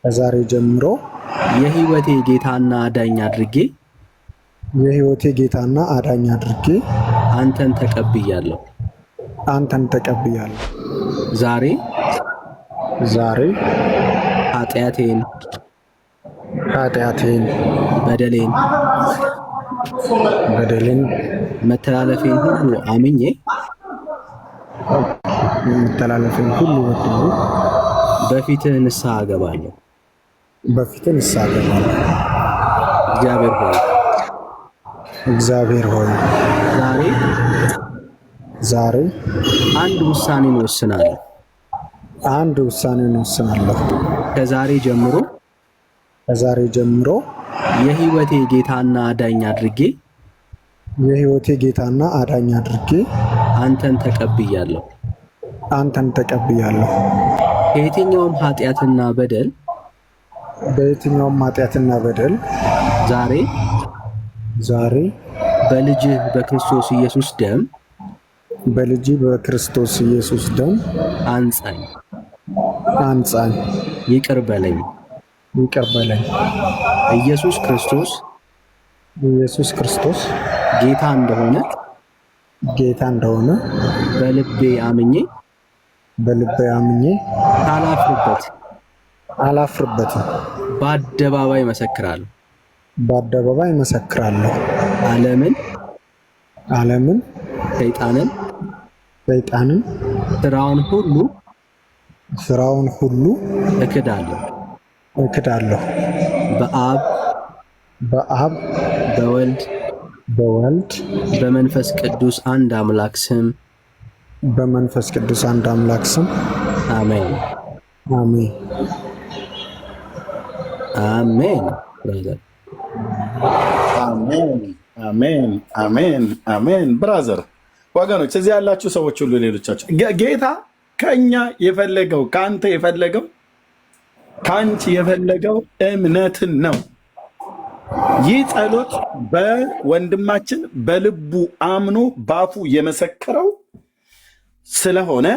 ከዛሬ ጀምሮ የህይወቴ ጌታና አዳኝ አድርጌ አንተን ተቀብያለሁ። ዛሬ ኃጢአቴን፣ በደሌን፣ መተላለፌን ሁሉ አምኜ በፊትህ ንስሐ እገባለሁ። እግዚአብሔር ሆይ ዛሬ አንድ ውሳኔን ወስናለሁ። ከዛሬ ጀምሮ የህይወቴ ጌታና አዳኝ አድርጌ አንተን ተቀብያለሁ። ከየትኛውም ኃጢአትና በደል ዛሬ በልጅህ በክርስቶስ ኢየሱስ ደም አንጻኝ፣ ይቅር በለኝ። ኢየሱስ ክርስቶስ ጌታ እንደሆነ በልቤ አምኜ አላፍርበትም። በአደባባይ መሰክራለሁ። ዓለምን፣ ሰይጣንን ስራውን ሁሉ እክዳለሁ። በአብ በወልድ በመንፈስ ቅዱስ አንድ አምላክ ስም አሜን። ብራዘር ወገኖች፣ እዚህ ያላችሁ ሰዎች ሁሉ ሌሎቻችሁ ጌታ ከኛ የፈለገው ከአንተ የፈለገው ከአንቺ የፈለገው እምነትን ነው። ይህ ጸሎት በወንድማችን በልቡ አምኖ ባፉ የመሰከረው ስለሆነ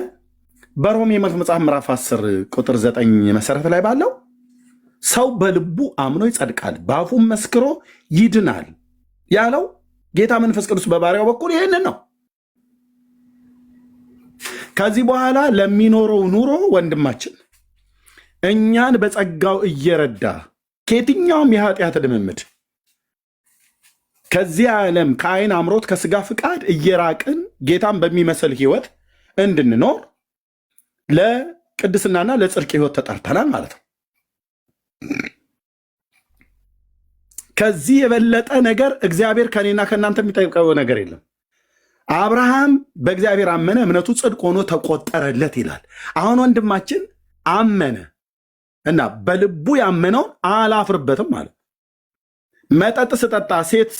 በሮሜ መጽሐፍ ምዕራፍ 10 ቁጥር 9 መሰረት ላይ ባለው ሰው በልቡ አምኖ ይጸድቃል፣ ባፉም መስክሮ ይድናል ያለው ጌታ መንፈስ ቅዱስ በባሪያው በኩል ይህንን ነው። ከዚህ በኋላ ለሚኖረው ኑሮ ወንድማችን እኛን በጸጋው እየረዳ ከየትኛውም የኃጢአት ልምምድ ከዚህ ዓለም ከአይን አምሮት ከስጋ ፍቃድ እየራቅን ጌታን በሚመስል ህይወት እንድንኖር ለቅድስናና ለጽድቅ ህይወት ተጠርተናል ማለት ነው። ከዚህ የበለጠ ነገር እግዚአብሔር ከኔና ከእናንተ የሚጠይቀው ነገር የለም። አብርሃም በእግዚአብሔር አመነ፣ እምነቱ ጽድቅ ሆኖ ተቆጠረለት ይላል። አሁን ወንድማችን አመነ እና በልቡ ያመነውን አላፍርበትም ማለት። መጠጥ ስጠጣ፣ ሴት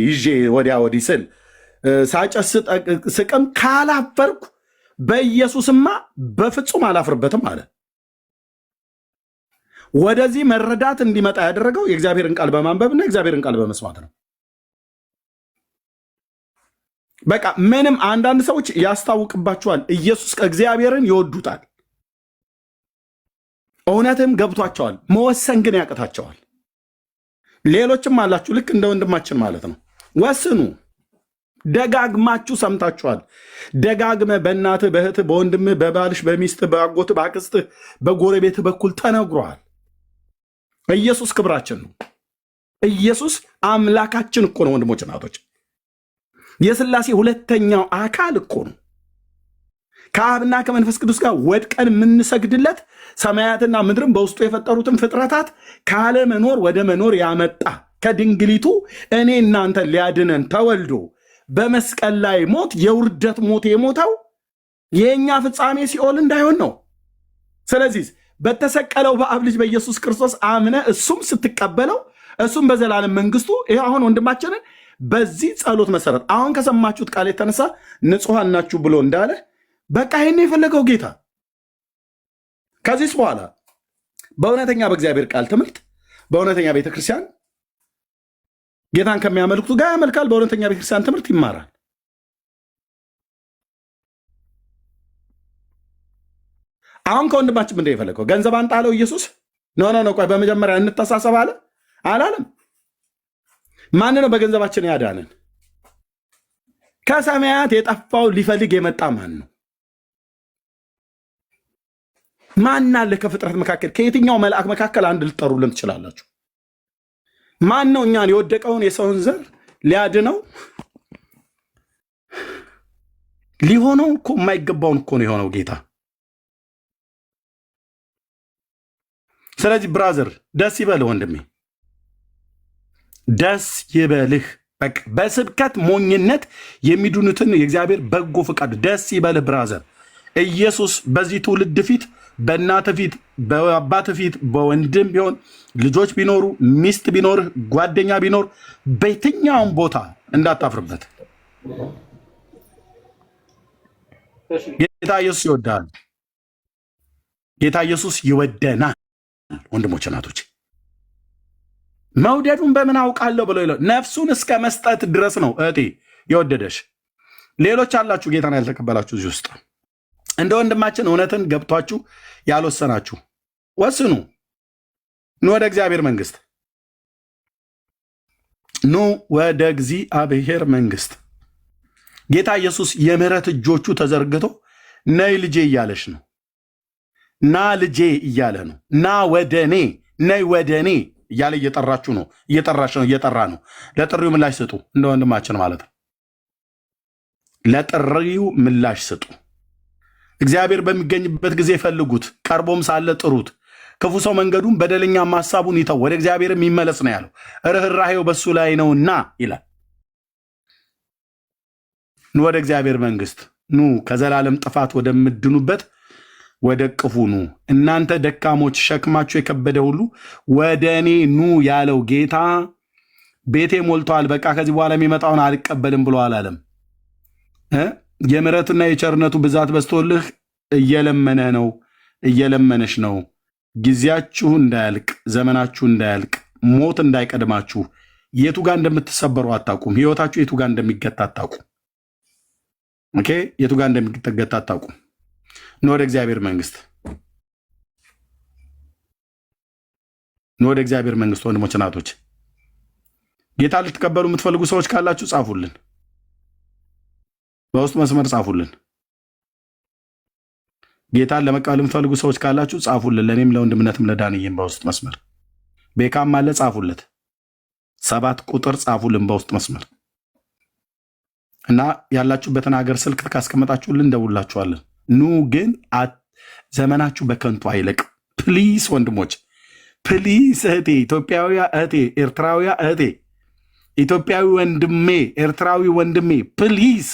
ይዤ ወዲያ ወዲህ ስል፣ ሳጨስ ስቅም ካላፈርኩ በኢየሱስማ በፍጹም አላፍርበትም አለ። ወደዚህ መረዳት እንዲመጣ ያደረገው የእግዚአብሔርን ቃል በማንበብና የእግዚአብሔርን ቃል በመስማት ነው። በቃ ምንም አንዳንድ ሰዎች ያስታውቅባቸዋል። ኢየሱስ እግዚአብሔርን ይወዱታል፣ እውነትም ገብቷቸዋል፣ መወሰን ግን ያቅታቸዋል። ሌሎችም አላችሁ ልክ እንደ ወንድማችን ማለት ነው። ወስኑ። ደጋግማችሁ ሰምታችኋል። ደጋግመ በእናትህ በእህትህ በወንድምህ በባልሽ በሚስትህ በአጎትህ በአክስትህ በጎረቤትህ በኩል ተነግሯል። ኢየሱስ ክብራችን ነው። ኢየሱስ አምላካችን እኮ ነው። ወንድሞች እናቶች፣ የሥላሴ ሁለተኛው አካል እኮ ነው። ከአብና ከመንፈስ ቅዱስ ጋር ወድቀን የምንሰግድለት ሰማያትና ምድርን በውስጡ የፈጠሩትን ፍጥረታት ካለመኖር ወደ መኖር ያመጣ ከድንግሊቱ እኔ እናንተን ሊያድነን ተወልዶ በመስቀል ላይ ሞት የውርደት ሞት የሞተው የእኛ ፍጻሜ ሲኦል እንዳይሆን ነው። ስለዚህ በተሰቀለው በአብ ልጅ በኢየሱስ ክርስቶስ አምነ እሱም ስትቀበለው እሱም በዘላለም መንግስቱ ይህ አሁን ወንድማችንን በዚህ ጸሎት መሰረት አሁን ከሰማችሁት ቃል የተነሳ ንጹሐን ናችሁ ብሎ እንዳለ በቃ ይህን የፈለገው ጌታ ከዚህ በኋላ በእውነተኛ በእግዚአብሔር ቃል ትምህርት በእውነተኛ ቤተክርስቲያን ጌታን ከሚያመልኩት ጋር ያመልካል። በእውነተኛ ቤተክርስቲያን ትምህርት ይማራል። አሁን ከወንድማችን ምንድን የፈለገው? ገንዘብ አንጣ አለው ኢየሱስ? ኖ ቆይ በመጀመሪያ እንተሳሰብ አለ አላለም? ማን ነው በገንዘባችን ያዳነን? ከሰማያት የጠፋው ሊፈልግ የመጣ ማን ነው? ማን አለ ከፍጥረት መካከል? ከየትኛው መልአክ መካከል አንድ ልጠሩልን ትችላላችሁ? ማን ነው እኛን የወደቀውን የሰውን ዘር ሊያድነው? ሊሆነው እኮ የማይገባውን እኮ ነው የሆነው ጌታ። ስለዚህ ብራዘር ደስ ይበልህ ወንድሜ፣ ደስ ይበልህ። በቃ በስብከት ሞኝነት የሚድኑትን የእግዚአብሔር በጎ ፍቃድ ደስ ይበልህ ብራዘር። ኢየሱስ በዚህ ትውልድ ፊት፣ በእናት ፊት፣ በአባት ፊት፣ በወንድም ቢሆን ልጆች ቢኖሩ፣ ሚስት ቢኖርህ፣ ጓደኛ ቢኖር፣ በየትኛውም ቦታ እንዳታፍርበት። ጌታ ኢየሱስ ይወዳል። ጌታ ኢየሱስ ይወደናል። ወንድሞች እናቶች፣ መውደዱን በምን አውቃለሁ ብሎ ይለው ነፍሱን እስከ መስጠት ድረስ ነው እህቴ የወደደሽ። ሌሎች አላችሁ ጌታን ያልተቀበላችሁ እዚህ ውስጥ እንደ ወንድማችን እውነትን ገብቷችሁ ያልወሰናችሁ ወስኑ። ኑ ወደ እግዚአብሔር መንግስት፣ ኑ ወደ እግዚአብሔር መንግስት። ጌታ ኢየሱስ የምህረት እጆቹ ተዘርግቶ ነይ ልጄ እያለሽ ነው። ና ልጄ እያለ ነው። ና ወደ እኔ፣ ነይ ወደ እኔ እያለ እየጠራችሁ ነው። እየጠራሽ ነው፣ እየጠራ ነው። ለጥሪው ምላሽ ስጡ። እንደ ወንድማችን ማለት ነው። ለጥሪው ምላሽ ስጡ። እግዚአብሔር በሚገኝበት ጊዜ ፈልጉት፣ ቀርቦም ሳለ ጥሩት። ክፉ ሰው መንገዱን በደለኛም ሐሳቡን ይተው፣ ወደ እግዚአብሔርም ይመለስ ነው ያለው። ርኅራኄው በሱ ላይ ነውና ይላል። ኑ ወደ እግዚአብሔር መንግስት ኑ፣ ከዘላለም ጥፋት ወደምድኑበት ወደ ቅፉ ኑ። እናንተ ደካሞች ሸክማችሁ የከበደ ሁሉ ወደ እኔ ኑ ያለው ጌታ ቤቴ ሞልቷል፣ በቃ ከዚህ በኋላ የሚመጣውን አልቀበልም ብሎ አላለም። የምሕረቱና የቸርነቱ ብዛት በዝቶልህ እየለመነ ነው፣ እየለመነሽ ነው። ጊዜያችሁ እንዳያልቅ፣ ዘመናችሁ እንዳያልቅ፣ ሞት እንዳይቀድማችሁ፣ የቱ ጋር እንደምትሰበሩ አታውቁም። ህይወታችሁ የቱ ጋር እንደሚገታ አታውቁም። ኦኬ፣ የቱ ጋር እንደሚገታ አታውቁም። ኑ ወደ እግዚአብሔር መንግስት፣ ኑ ወደ እግዚአብሔር መንግስት። ወንድሞች እናቶች፣ ጌታ ልትቀበሉ የምትፈልጉ ሰዎች ካላችሁ ጻፉልን፣ በውስጥ መስመር ጻፉልን። ጌታን ለመቀበል የምትፈልጉ ሰዎች ካላችሁ ጻፉልን። ለእኔም ለወንድምነትም ለዳንዬም በውስጥ መስመር። ቤካም አለ ጻፉለት፣ 7 ቁጥር ጻፉልን በውስጥ መስመር እና ያላችሁበትን ሀገር ስልክ ካስቀመጣችሁልን እንደውላችኋለን። ኑ ግን ዘመናችሁ በከንቱ አይለቅ። ፕሊስ ወንድሞች፣ ፕሊስ እህቴ፣ ኢትዮጵያዊ እህቴ፣ ኤርትራዊ እህቴ፣ ኢትዮጵያዊ ወንድሜ፣ ኤርትራዊ ወንድሜ፣ ፕሊስ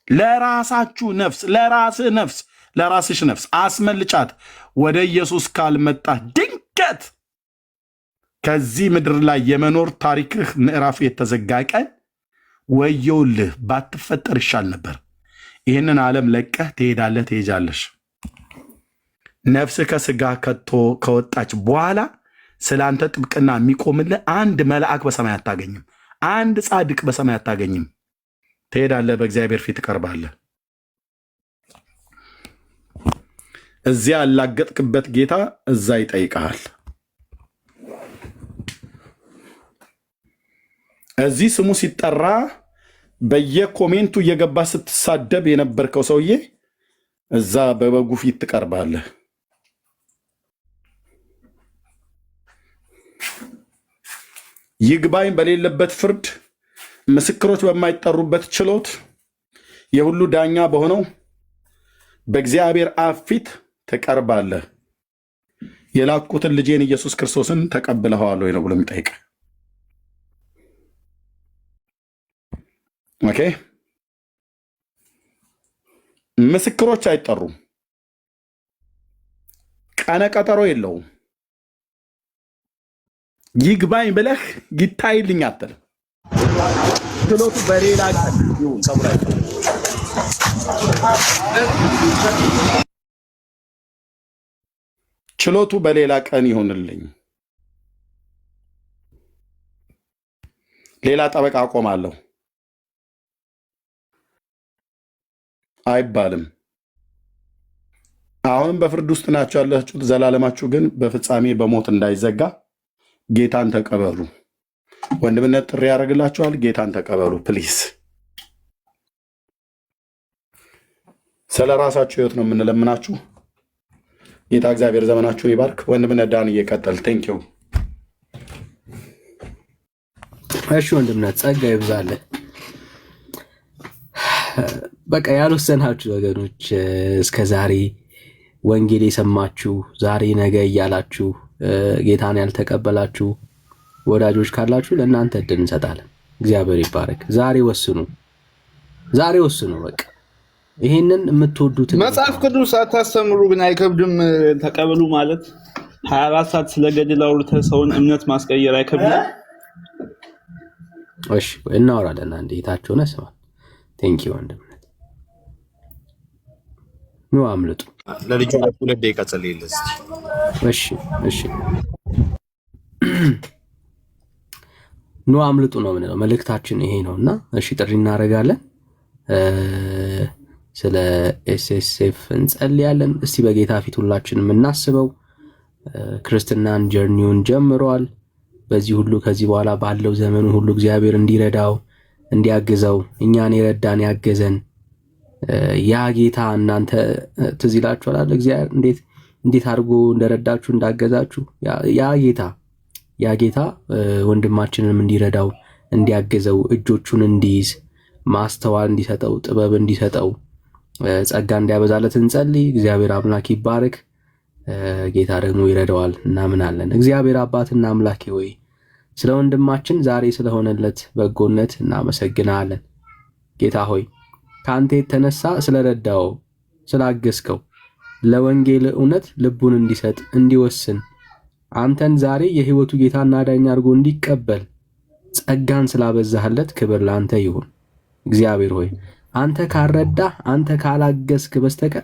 ለራሳችሁ ነፍስ፣ ለራስህ ነፍስ፣ ለራስሽ ነፍስ አስመልጫት። ወደ ኢየሱስ ካልመጣ ድንገት ከዚህ ምድር ላይ የመኖር ታሪክህ ምዕራፍ የተዘጋ ቀን ወየውልህ፣ ባትፈጠር ይሻል ነበር። ይህንን ዓለም ለቀህ ትሄዳለህ፣ ትሄጃለሽ። ነፍስህ ከስጋ ከቶ ከወጣች በኋላ ስለ አንተ ጥብቅና የሚቆምልህ አንድ መልአክ በሰማይ አታገኝም፣ አንድ ጻድቅ በሰማይ አታገኝም። ትሄዳለህ፣ በእግዚአብሔር ፊት ትቀርባለህ። እዚያ ያላገጥክበት ጌታ እዛ ይጠይቀሃል። እዚህ ስሙ ሲጠራ በየኮሜንቱ እየገባ ስትሳደብ የነበርከው ሰውዬ እዛ በበጉ ፊት ትቀርባለህ። ይግባኝ በሌለበት ፍርድ፣ ምስክሮች በማይጠሩበት ችሎት፣ የሁሉ ዳኛ በሆነው በእግዚአብሔር አብ ፊት ትቀርባለህ። የላኩትን ልጄን ኢየሱስ ክርስቶስን ተቀብለኸዋል ወይ ነው ብሎ የሚጠይቅ። ኦኬ፣ ምስክሮች አይጠሩም። ቀነ ቀጠሮ የለውም። ይግባኝ ብለህ ይታይልኝ አትልም። ችሎቱ በሌላ ቀን ይሁን ተብሎ ችሎቱ በሌላ ቀን ይሁንልኝ፣ ሌላ ጠበቃ አቆማለሁ አይባልም። አሁንም በፍርድ ውስጥ ናቸው ያላችሁት። ዘላለማችሁ ግን በፍጻሜ በሞት እንዳይዘጋ ጌታን ተቀበሉ። ወንድምነት ጥሪ ያደርግላችኋል። ጌታን ተቀበሉ ፕሊዝ። ስለ ራሳችሁ ህይወት ነው የምንለምናችሁ። ጌታ እግዚአብሔር ዘመናችሁን ይባርክ። ወንድምነት ዳን እየቀጠል ቴንኪው። እሺ ወንድምነት ጸጋ ይብዛልህ። በቃ ያልወሰናችሁ ወገኖች እስከ ዛሬ ወንጌል የሰማችሁ ዛሬ ነገ እያላችሁ ጌታን ያልተቀበላችሁ ወዳጆች ካላችሁ ለእናንተ እድል እንሰጣለን። እግዚአብሔር ይባረክ። ዛሬ ወስኑ፣ ዛሬ ወስኑ። በቃ ይሄንን የምትወዱት መጽሐፍ ቅዱስ አታስተምሩ ግን አይከብድም። ተቀበሉ ማለት 24 ሰዓት ስለ ገድል አውርተህ ሰውን እምነት ማስቀየር አይከብድም? እሺ እናወራለን። አንዴ ጌታችሁን ስማ። ቴንክ ዩ ወንድምነት። ኑ አምልጡ። ለልጁ 2 ደቂቃ ጸልይልህ እስቲ። እሺ እሺ፣ ኑ አምልጡ ነው የምንለው። መልእክታችን ይሄ ነውና እሺ ጥሪ እናደርጋለን። ስለ ኤስኤስኤፍ እንጸልያለን። እስቲ በጌታ ፊት ሁላችንም እናስበው። ክርስትናን ጀርኒውን ጀምሯል። በዚህ ሁሉ ከዚህ በኋላ ባለው ዘመኑ ሁሉ እግዚአብሔር እንዲረዳው እንዲያግዘው እኛን የረዳን ያገዘን ያ ጌታ እናንተ ትዝ ይላችኋል እግዚአብሔር እንዴት አድርጎ እንደረዳችሁ እንዳገዛችሁ ያ ጌታ ወንድማችንንም እንዲረዳው እንዲያገዘው እጆቹን እንዲይዝ ማስተዋል እንዲሰጠው ጥበብ እንዲሰጠው ጸጋ እንዲያበዛለት እንጸልይ። እግዚአብሔር አምላክ ይባረክ። ጌታ ደግሞ ይረዳዋል እናምናለን። እግዚአብሔር አባትና አምላኬ ሆይ ስለ ወንድማችን ዛሬ ስለሆነለት በጎነት እናመሰግናለን። ጌታ ሆይ ከአንተ የተነሳ ስለረዳው ስላገዝከው ለወንጌል እውነት ልቡን እንዲሰጥ እንዲወስን አንተን ዛሬ የህይወቱ ጌታና ዳኛ አድርጎ እንዲቀበል ጸጋን ስላበዛህለት ክብር ለአንተ ይሁን። እግዚአብሔር ሆይ አንተ ካልረዳህ አንተ ካላገዝክ በስተቀር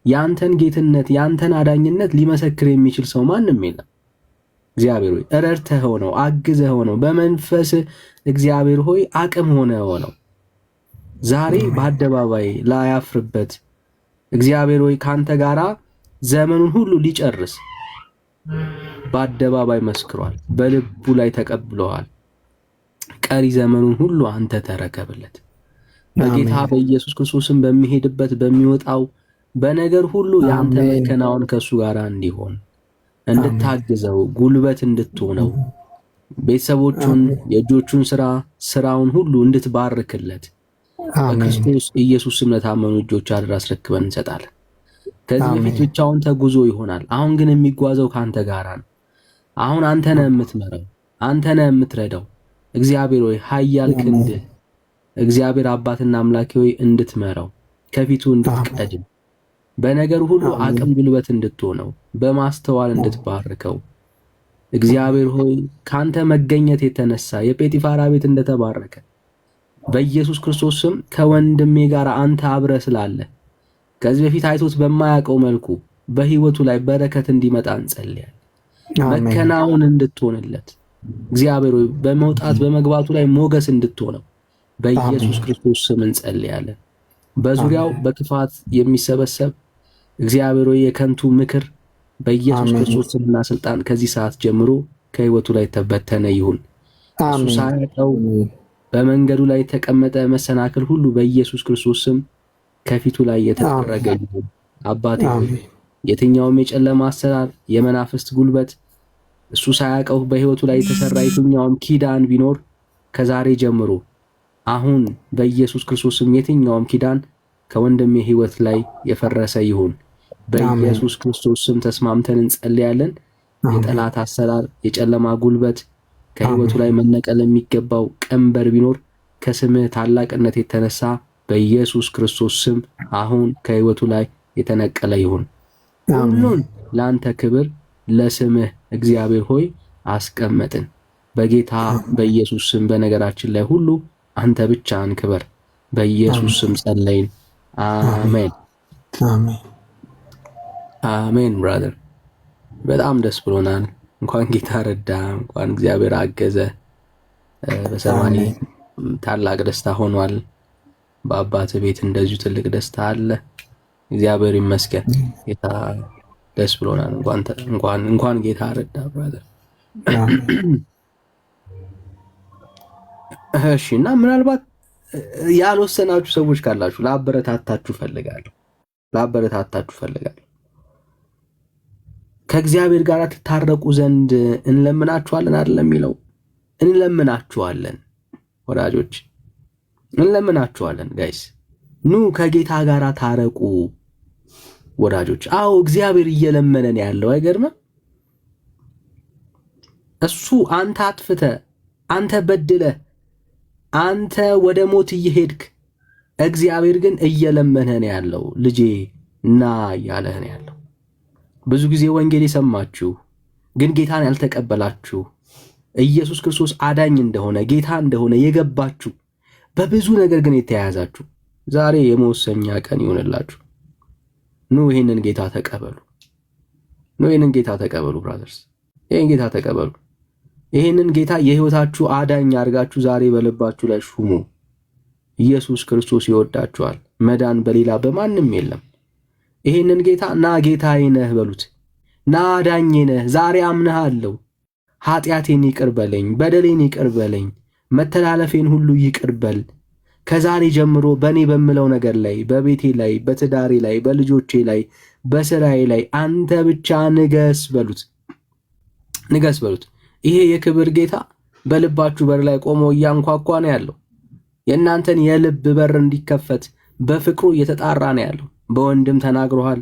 ያንተን ጌትነት ያንተን አዳኝነት ሊመሰክር የሚችል ሰው ማንም የለም። እግዚአብሔር ሆይ ረድተኸው ነው፣ አግዘኸው ነው፣ በመንፈስ እግዚአብሔር ሆይ አቅም ሆነኸው ነው ዛሬ በአደባባይ ላያፍርበት እግዚአብሔር ሆይ ካንተ ጋራ ዘመኑን ሁሉ ሊጨርስ በአደባባይ መስክሯል። በልቡ ላይ ተቀብለዋል። ቀሪ ዘመኑን ሁሉ አንተ ተረከብለት። በጌታ በኢየሱስ ክርስቶስም በሚሄድበት በሚወጣው በነገር ሁሉ ያንተ መከናወን ከሱ ጋር እንዲሆን እንድታግዘው ጉልበት እንድትሆነው ቤተሰቦቹን የእጆቹን ስራውን ሁሉ እንድትባርክለት በክርስቶስ ኢየሱስ ስም ለታመኑ እጆች አደራ አስረክበን እንሰጣለን። ከዚህ በፊት ብቻውን ተጉዞ ይሆናል። አሁን ግን የሚጓዘው ካንተ ጋር ነው። አሁን አንተ ነህ የምትመራው፣ አንተ ነህ የምትረዳው። እግዚአብሔር ሆይ ኃያል ክንድ እግዚአብሔር አባትና አምላኬ ሆይ እንድትመራው ከፊቱ እንድትቀድም በነገር ሁሉ አቅም ጉልበት እንድትሆነው በማስተዋል እንድትባርከው እግዚአብሔር ሆይ ካንተ መገኘት የተነሳ የጴጢፋራ ቤት እንደተባረከ በኢየሱስ ክርስቶስ ስም ከወንድሜ ጋር አንተ አብረህ ስላለ ከዚህ በፊት አይቶት በማያውቀው መልኩ በህይወቱ ላይ በረከት እንዲመጣ እንጸልያለን። መከናወን እንድትሆንለት እግዚአብሔር ሆይ በመውጣት በመግባቱ ላይ ሞገስ እንድትሆነው በኢየሱስ ክርስቶስ ስም እንጸልያለን። በዙሪያው በክፋት የሚሰበሰብ እግዚአብሔር ሆይ የከንቱ ምክር በኢየሱስ ክርስቶስ ስምና ስልጣን ከዚህ ሰዓት ጀምሮ ከህይወቱ ላይ ተበተነ ይሁን። እሱ ሳያውቀው በመንገዱ ላይ የተቀመጠ መሰናክል ሁሉ በኢየሱስ ክርስቶስ ስም ከፊቱ ላይ የተጠረገ ይሁን። አባቴ የትኛውም የጨለማ አሰራር የመናፍስት ጉልበት እሱ ሳያውቀው በህይወቱ ላይ የተሰራ የትኛውም ኪዳን ቢኖር ከዛሬ ጀምሮ አሁን በኢየሱስ ክርስቶስ ስም የትኛውም ኪዳን ከወንድሜ ህይወት ላይ የፈረሰ ይሁን። በኢየሱስ ክርስቶስ ስም ተስማምተን እንጸልያለን። የጠላት አሰራር የጨለማ ጉልበት ከህይወቱ ላይ መነቀል የሚገባው ቀንበር ቢኖር ከስምህ ታላቅነት የተነሳ በኢየሱስ ክርስቶስ ስም አሁን ከህይወቱ ላይ የተነቀለ ይሁን። ሁሉን ለአንተ ክብር ለስምህ እግዚአብሔር ሆይ አስቀመጥን። በጌታ በኢየሱስ ስም በነገራችን ላይ ሁሉ አንተ ብቻህን ክበር። በኢየሱስ ስም ጸለይን። አሜን አሜን። ብራዘር በጣም ደስ ብሎናል። እንኳን ጌታ ረዳ፣ እንኳን እግዚአብሔር አገዘ። በሰማኒ ታላቅ ደስታ ሆኗል። በአባት ቤት እንደዚሁ ትልቅ ደስታ አለ። እግዚአብሔር ይመስገን። ጌታ ደስ ብሎናል። እንኳን ጌታ ረዳ ብራዘር። እሺ እና ምናልባት ያልወሰናችሁ ሰዎች ካላችሁ ላበረታታችሁ ፈልጋለሁ። ከእግዚአብሔር ጋር ትታረቁ ዘንድ እንለምናችኋለን አይደለም የሚለው? እንለምናችኋለን ወዳጆች፣ እንለምናችኋለን ጋይስ፣ ኑ ከጌታ ጋር ታረቁ ወዳጆች። አዎ እግዚአብሔር እየለመነን ያለው አይገርምም? እሱ አንተ አጥፍተ፣ አንተ በድለ፣ አንተ ወደ ሞት እየሄድክ እግዚአብሔር ግን እየለመነን ያለው ልጄ ና እያለህን ያለው። ብዙ ጊዜ ወንጌል የሰማችሁ ግን ጌታን ያልተቀበላችሁ ኢየሱስ ክርስቶስ አዳኝ እንደሆነ ጌታ እንደሆነ የገባችሁ በብዙ ነገር ግን የተያያዛችሁ ዛሬ የመወሰኛ ቀን ይሆንላችሁ። ኑ ይሄንን ጌታ ተቀበሉ። ብራዘርስ፣ ይሄን ጌታ ተቀበሉ። ይሄንን ጌታ የህይወታችሁ አዳኝ አድርጋችሁ ዛሬ በልባችሁ ላይ ሹሙ። ኢየሱስ ክርስቶስ ይወዳችኋል። መዳን በሌላ በማንም የለም። ይሄንን ጌታ ና ጌታዬ ነህ በሉት። ና አዳኜ ነህ፣ ዛሬ አምነሃለሁ። ኃጢአቴን ይቅር በለኝ፣ በደሌን ይቅር በለኝ፣ መተላለፌን ሁሉ ይቅር በል። ከዛሬ ጀምሮ በእኔ በምለው ነገር ላይ፣ በቤቴ ላይ፣ በትዳሬ ላይ፣ በልጆቼ ላይ፣ በስራዬ ላይ አንተ ብቻ ንገስ በሉት። ይሄ የክብር ጌታ በልባችሁ በር ላይ ቆሞ እያንኳኳ ነው ያለው። የእናንተን የልብ በር እንዲከፈት በፍቅሩ እየተጣራ ነው ያለው። በወንድም ተናግሮሃል።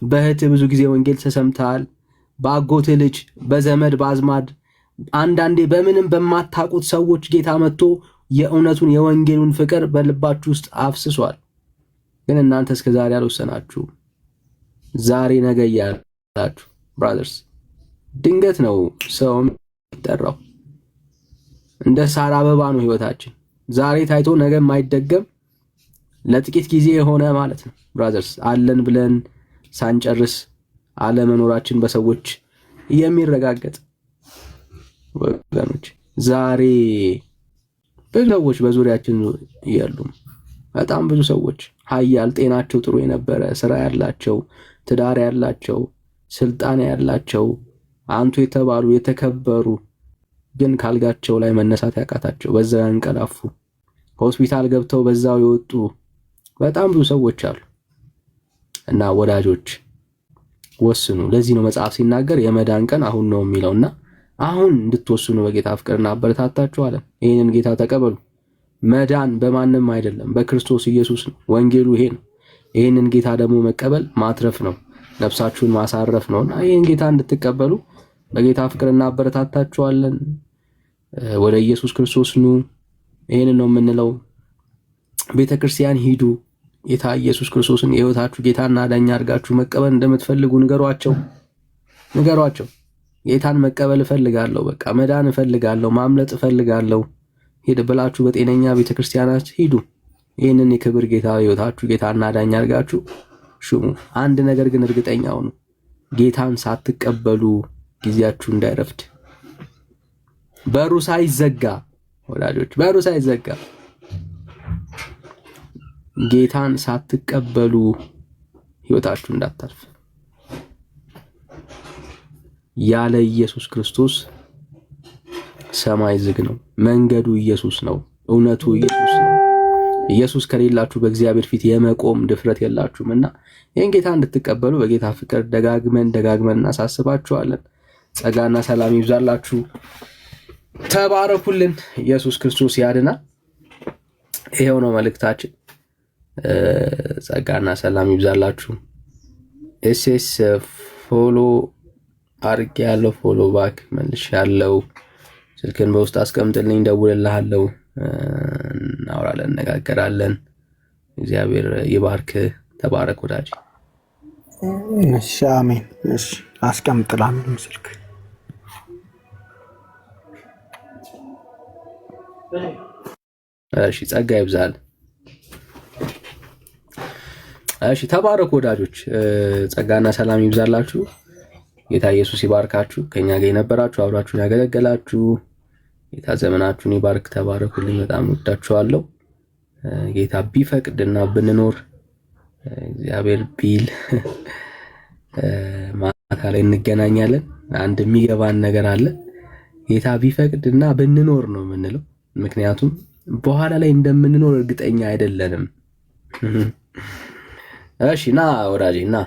በእህትህ ብዙ ጊዜ ወንጌል ተሰምተሃል። በአጎትህ ልጅ፣ በዘመድ በአዝማድ፣ አንዳንዴ በምንም በማታውቁት ሰዎች ጌታ መጥቶ የእውነቱን የወንጌሉን ፍቅር በልባችሁ ውስጥ አፍስሷል። ግን እናንተ እስከ ዛሬ አልወሰናችሁ። ዛሬ ነገ እያላችሁ ብራዘርስ፣ ድንገት ነው ሰው የሚጠራው። እንደ ሳር አበባ ነው ህይወታችን። ዛሬ ታይቶ ነገ የማይደገም ለጥቂት ጊዜ የሆነ ማለት ነው ብራዘርስ። አለን ብለን ሳንጨርስ አለመኖራችን በሰዎች የሚረጋገጥ ወገኖች፣ ዛሬ ብዙ ሰዎች በዙሪያችን የሉም። በጣም ብዙ ሰዎች ሀያል፣ ጤናቸው ጥሩ የነበረ፣ ስራ ያላቸው፣ ትዳር ያላቸው፣ ስልጣን ያላቸው፣ አንቱ የተባሉ የተከበሩ፣ ግን ካልጋቸው ላይ መነሳት ያቃታቸው፣ በዛው ያንቀላፉ፣ ሆስፒታል ገብተው በዛው የወጡ በጣም ብዙ ሰዎች አሉ። እና ወዳጆች ወስኑ። ለዚህ ነው መጽሐፍ ሲናገር የመዳን ቀን አሁን ነው የሚለውና አሁን እንድትወስኑ በጌታ ፍቅር እናበረታታችኋለን። ይሄንን ጌታ ተቀበሉ። መዳን በማንም አይደለም፣ በክርስቶስ ኢየሱስ ነው። ወንጌሉ ይሄ ነው። ይሄንን ጌታ ደግሞ መቀበል ማትረፍ ነው፣ ነፍሳችሁን ማሳረፍ ነውና ይሄን ጌታ እንድትቀበሉ በጌታ ፍቅር እናበረታታችኋለን። ወደ ኢየሱስ ክርስቶስ ኑ። ይሄንን ነው የምንለው። ቤተክርስቲያን ሂዱ። ጌታ ኢየሱስ ክርስቶስን የህይወታችሁ ጌታና ዳኛ አድርጋችሁ መቀበል እንደምትፈልጉ ንገሯቸው። ጌታን መቀበል እፈልጋለሁ፣ በቃ መዳን እፈልጋለሁ፣ ማምለጥ እፈልጋለሁ ሄድ ብላችሁ በጤነኛ ቤተክርስቲያናች ሂዱ። ይህንን የክብር ጌታ ህይወታችሁ ጌታና ዳኛ አድርጋችሁ ሹሙ። አንድ ነገር ግን እርግጠኛ ሁኑ፣ ጌታን ሳትቀበሉ ጊዜያችሁ እንዳይረፍድ። በሩ ሳይዘጋ ወዳጆች፣ በሩ ሳይዘጋ ጌታን ሳትቀበሉ ህይወታችሁ እንዳታልፍ። ያለ ኢየሱስ ክርስቶስ ሰማይ ዝግ ነው። መንገዱ ኢየሱስ ነው። እውነቱ ኢየሱስ ነው። ኢየሱስ ከሌላችሁ በእግዚአብሔር ፊት የመቆም ድፍረት የላችሁምና ይህን ጌታ እንድትቀበሉ በጌታ ፍቅር ደጋግመን እናሳስባችኋለን። ጸጋና ሰላም ይብዛላችሁ። ተባረኩልን። ኢየሱስ ክርስቶስ ያድናል። ይሄው ነው መልእክታችን። ጸጋና ሰላም ይብዛላችሁ። ኤስኤስ ፎሎ አርግ ያለው ፎሎ ባክ መልሽ ያለው ስልክን በውስጥ አስቀምጥልኝ፣ ደውልልሃለሁ፣ እናወራለን፣ እነጋገራለን። እግዚአብሔር ይባርክ። ተባረክ ወዳጅ። እሺ አሜን። እሺ አስቀምጥልሃለሁ ስልክ። እሺ ጸጋ ይብዛል። እሺ ተባረኩ ወዳጆች። ጸጋና ሰላም ይብዛላችሁ። ጌታ ኢየሱስ ይባርካችሁ። ከኛ ጋር የነበራችሁ አብራችሁን ያገለገላችሁ ጌታ ዘመናችሁን ይባርክ። ተባረኩልኝ። በጣም ወዳችኋለሁ። ጌታ ቢፈቅድና ብንኖር እግዚአብሔር ቢል ማታ ላይ እንገናኛለን። አንድ የሚገባን ነገር አለ። ጌታ ቢፈቅድ እና ብንኖር ነው የምንለው። ምክንያቱም በኋላ ላይ እንደምንኖር እርግጠኛ አይደለንም። እሺ ና ወዳጄ ና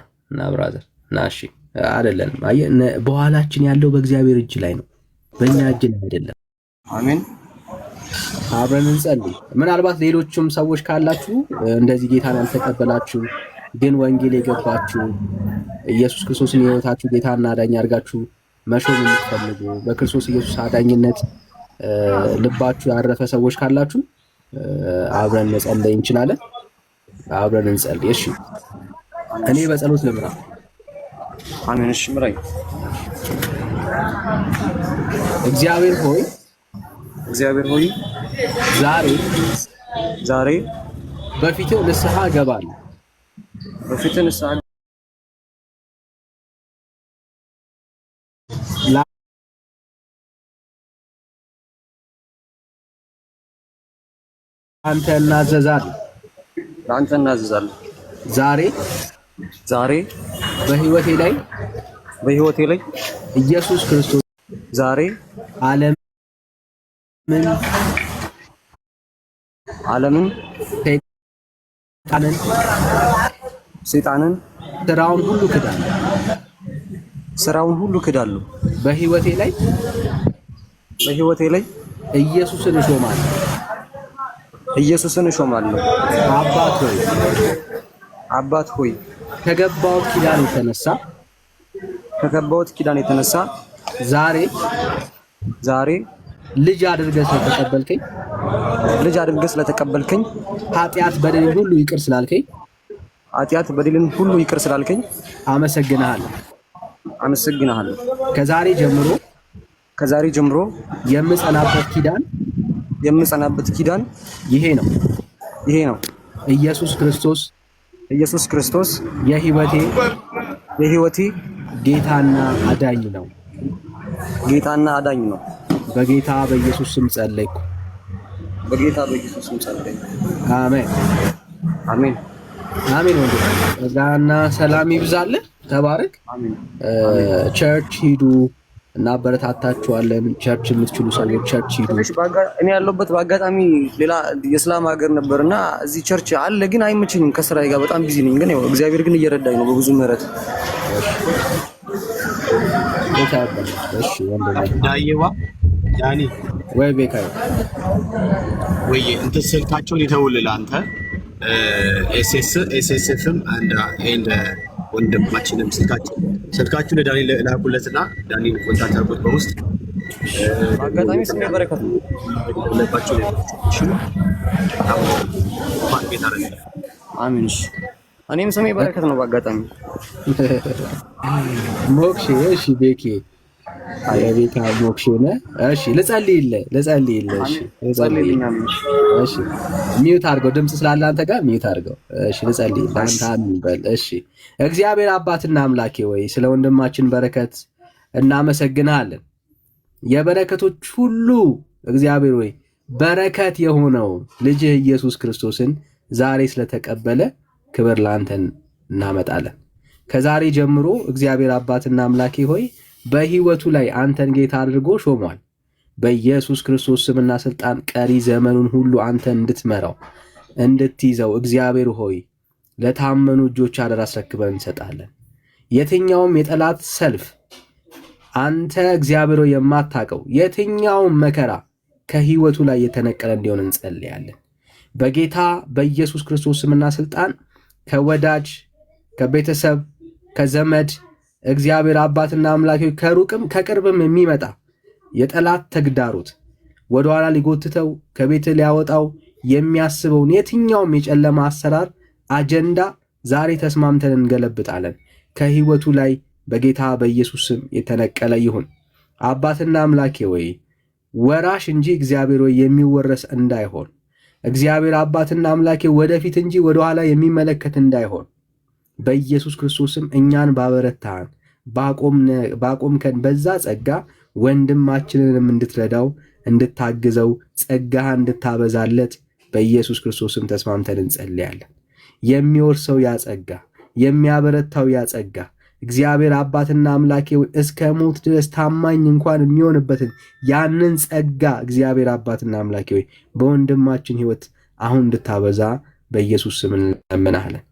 ብራዘር ና። እሺ አይደለንም። አየህ በኋላችን ያለው በእግዚአብሔር እጅ ላይ ነው፣ በእኛ እጅ ላይ አይደለም። አሜን። አብረን እንጸልይ። ምናልባት ሌሎችም ሰዎች ካላችሁ እንደዚህ ጌታን ያልተቀበላችሁ ግን ወንጌል የገባችሁ ኢየሱስ ክርስቶስን የሕይወታችሁ ጌታና አዳኝ አድርጋችሁ መሾም የምትፈልጉ በክርስቶስ ኢየሱስ አዳኝነት ልባችሁ ያረፈ ሰዎች ካላችሁ አብረን መጸለይ እንችላለን። አብረን እንጸልይ። እሺ እኔ በጸሎት ልምራ። አሜን። እሺ ምራኝ። እግዚአብሔር ሆይ ዛሬ በፊትህ ንስሐ እገባለሁ። ለአንተ እናዘዛለሁ። ዛሬ በህይወቴ ላይ ኢየሱስ ክርስቶስ ዛሬ ዓለምን ሰይጣንን ስራውን ሁሉ ክዳለሁ። በህይወቴ ላይ ኢየሱስን እሾማለሁ። አባት ሆይ ከገባሁት ኪዳን የተነሳ ዛሬ ልጅ አድርገህ ስለተቀበልከኝ ኃጢአት በደልን ሁሉ ይቅር ስላልከኝ አመሰግንሃለሁ። ከዛሬ ጀምሮ የምጸናበት ኪዳን ይሄ ነው። ኢየሱስ ክርስቶስ የህይወቴ ጌታና አዳኝ ነው። በጌታ በኢየሱስ ስም ጸለይኩ። አሜን። ወንድም ጸጋና ሰላም ይብዛልህ። ተባረክ። ቸርች ሂዱ፣ እናበረታታችኋለን። ቸርች የምትችሉ ሰዎች ቸርች ሂዱ። እኔ ያለሁበት በአጋጣሚ ሌላ የእስላም ሀገር ነበርና እዚህ ቸርች አለ፣ ግን አይመቸኝም። ከስራዬ ጋር በጣም ቢዚ ነኝ። ግን እግዚአብሔር ግን እየረዳኝ ነው በብዙ ምህረት። ዳዬዋ ዳኒ ወይ ቤካይ ወይ እንትን ስልካቸውን ይተውልል አንተ ኤስኤስኤፍም አንድ ወንድማችንም ስልካችሁን ለዳኒ ላኩለትና ዳኒን ኮንታክት አድርጎት በውስጥ አጋጣሚ ስሜ በረከት ነው። አሜን። እኔም ስሜ በረከት ነው። በአጋጣሚ ሞክሼ። እሺ ቤኬ አየቤታ ሞክሼ ነው። እሺ ልጸልይልህ። እሺ ሚውት አድርገው፣ ድምጽ ስላለ አንተ ጋር ሚውት አድርገው። እሺ ልጸልይልህ። አንተ አሜን በል። እሺ እግዚአብሔር አባትና አምላኬ ወይ ስለ ወንድማችን በረከት እናመሰግናለን። የበረከቶች ሁሉ እግዚአብሔር ወይ በረከት የሆነው ልጅህ ኢየሱስ ክርስቶስን ዛሬ ስለተቀበለ ክብር ላንተን እናመጣለን። ከዛሬ ጀምሮ እግዚአብሔር አባትና አምላኬ ሆይ በህይወቱ ላይ አንተን ጌታ አድርጎ ሾሟል። በኢየሱስ ክርስቶስ ስምና ስልጣን ቀሪ ዘመኑን ሁሉ አንተን እንድትመራው እንድትይዘው እግዚአብሔር ሆይ ለታመኑ እጆች አደራ አስረክበን እንሰጣለን። የትኛውም የጠላት ሰልፍ አንተ እግዚአብሔር ሆይ የማታውቀው የትኛውም መከራ ከህይወቱ ላይ የተነቀለ እንዲሆን እንጸልያለን። በጌታ በኢየሱስ ክርስቶስ ስምና ስልጣን ከወዳጅ ከቤተሰብ ከዘመድ እግዚአብሔር አባትና አምላኬ ከሩቅም ከቅርብም የሚመጣ የጠላት ተግዳሮት ወደኋላ ሊጎትተው ከቤት ሊያወጣው የሚያስበውን የትኛውም የጨለማ አሰራር አጀንዳ ዛሬ ተስማምተን እንገለብጣለን። ከህይወቱ ላይ በጌታ በኢየሱስ ስም የተነቀለ ይሁን። አባትና አምላኬ ወይ ወራሽ እንጂ እግዚአብሔር ወይ የሚወረስ እንዳይሆን፣ እግዚአብሔር አባትና አምላኬ ወደፊት እንጂ ወደኋላ የሚመለከት እንዳይሆን በኢየሱስ ክርስቶስም እኛን ባበረታን ባቆምከን በዛ ጸጋ ወንድማችንንም እንድትረዳው እንድታግዘው ጸጋህ እንድታበዛለት በኢየሱስ ክርስቶስም ተስማምተን እንጸልያለን። የሚወርሰው ያጸጋ የሚያበረታው ያጸጋ እግዚአብሔር አባትና አምላኬ እስከ ሞት ድረስ ታማኝ እንኳን የሚሆንበትን ያንን ጸጋ እግዚአብሔር አባትና አምላኬ ሆይ በወንድማችን ሕይወት አሁን እንድታበዛ በኢየሱስ ስም እንለምናለን።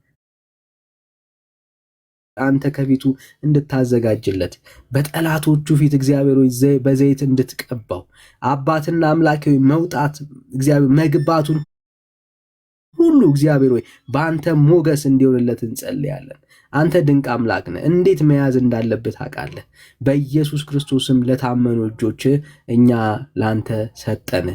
አንተ ከፊቱ እንድታዘጋጅለት በጠላቶቹ ፊት እግዚአብሔር ሆይ በዘይት እንድትቀባው አባትና አምላኬ ሆይ መውጣት እግዚአብሔር መግባቱን ሁሉ እግዚአብሔር ሆይ በአንተ ሞገስ እንዲሆንለት እንጸልያለን። አንተ ድንቅ አምላክ ነህ። እንዴት መያዝ እንዳለበት ታውቃለህ። በኢየሱስ ክርስቶስም ለታመኑ እጆች እኛ ላንተ ሰጠን።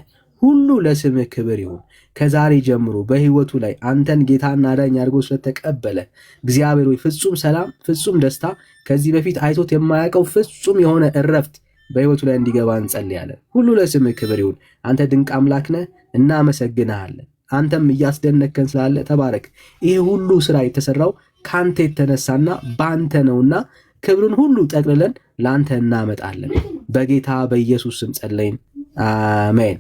ሁሉ ለስምህ ክብር ይሁን። ከዛሬ ጀምሮ በህይወቱ ላይ አንተን ጌታና አዳኝ አድርጎ ስለተቀበለ እግዚአብሔር ሆይ ፍጹም ሰላም፣ ፍጹም ደስታ፣ ከዚህ በፊት አይቶት የማያውቀው ፍጹም የሆነ እረፍት በህይወቱ ላይ እንዲገባ እንጸልያለን። ሁሉ ለስምህ ክብር ይሁን። አንተ ድንቅ አምላክ ነህ። እናመሰግንሃለን። አንተም እያስደነከን ስላለ ተባረክ። ይሄ ሁሉ ስራ የተሰራው ካንተ የተነሳና ባንተ ነውና ክብርን ሁሉ ጠቅልለን ላንተ እናመጣለን። በጌታ በኢየሱስ ስም ጸለይን። አሜን